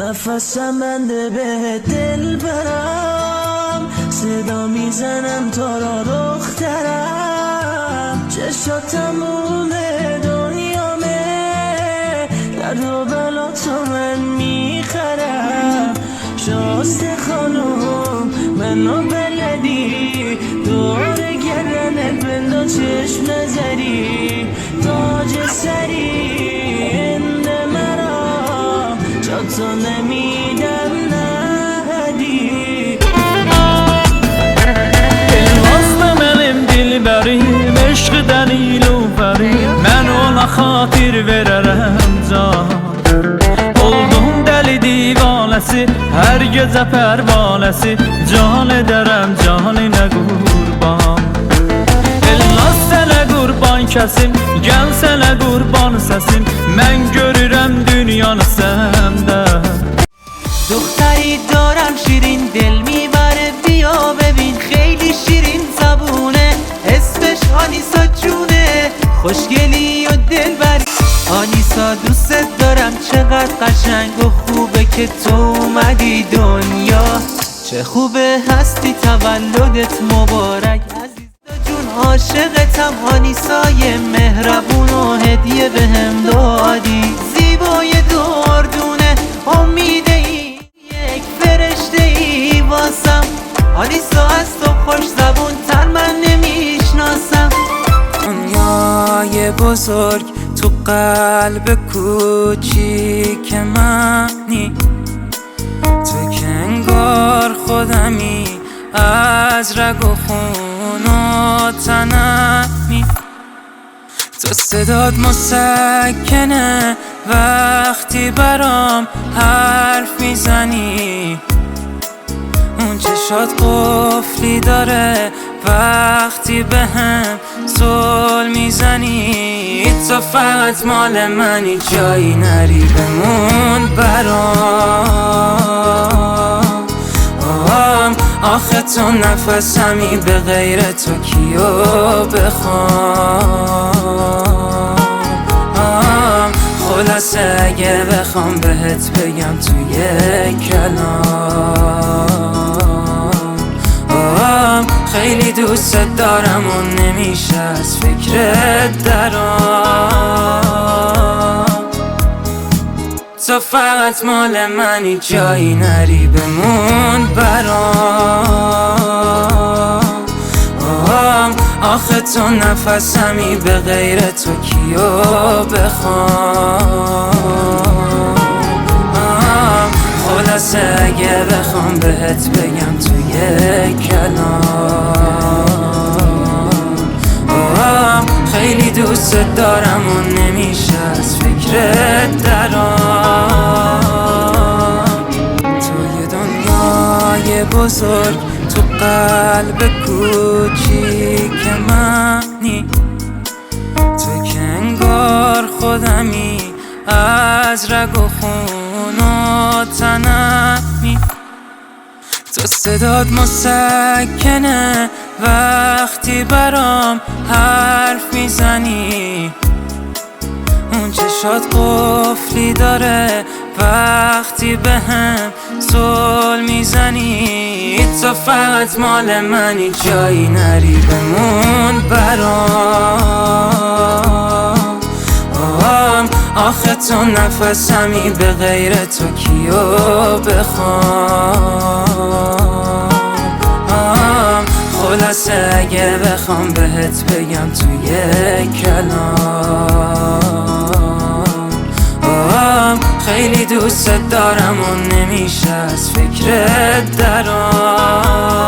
نفسم بنده به دل برم، صدا میزنم تو را دخترم. چشات تموم دنیامه، درد و بلا تو من میخرم. شاست خانم منو بلدی، دور گردنت بندا چشم نظری. تاج سری هند مرا جاتو نمیدم ندی. واسه منم دلبریم عشق دلیل و فریم، من ona xatir verərəm can. Oldum dəli divanəsi, hər gecə pərvanəsi, can edərəm canına qurban. Elnaz sənə qurban kəsim, gəl sənə qurban səsim, mən görürəm dünyanı səndə. دختری دارم شیرین دل میبره، بیا ببین خیلی شیرین زبونه. اسمش آنیسا جونه، خوشگلی و دلبری. آنیسا دوست دارم، چقدر قشنگ و خوبه که تو اومدی دنیا. چه خوبه هستی، تولدت مبارک عزیز جون. عاشقتم آنیسای مهربون و هدیه بهم دادی. زیبای دردونه، امیده ای، یک فرشته ای واسم. آنیسا از تو خوش زبون تر من نمیشناسم. دنیای بزرگ تو قلب کوچیک منی، تو که انگار خودمی، از رگ و خون و تنمی. تو صدات مسکنه وقتی برام حرف میزنی، اون چشات قفلی داره وقتی بهم زل میزنی. تو فقط مال منی، جایی نری بمون برام. آخه تو نفسمی، به غیر تو کیو بخوام. خلاصه اگه بخوام بهت بگم توی کلام، خیلی دوست دارم و نمیشه از فکرت درام. تو فقط مال منی، جایی نری بمون برام. آخه تو نفسمی، به غیر تو کیو بخوام. خلاصه اگه بخوام بهت بگم توی کلام، خیلی دوست دارم و نمیشه از فکرت درام. توی دنیای بزرگ تو قلب کوچیک منی، تو که انگار خودمی، از رگ و خون و تنمی. تو صدات مسکنه وقتی برام حرف میزنی، اون چشات قفلی داره وقتی بهم زل میزنی. تو فقط مال منی، جایی نری بمون برام. آخه تو نفسمی، به غیر تو کیو بخوام. خلاصه اگه بخوام بهت بگم توی کلام، خیلی دوست دارم و نمیشه از فکرت درام.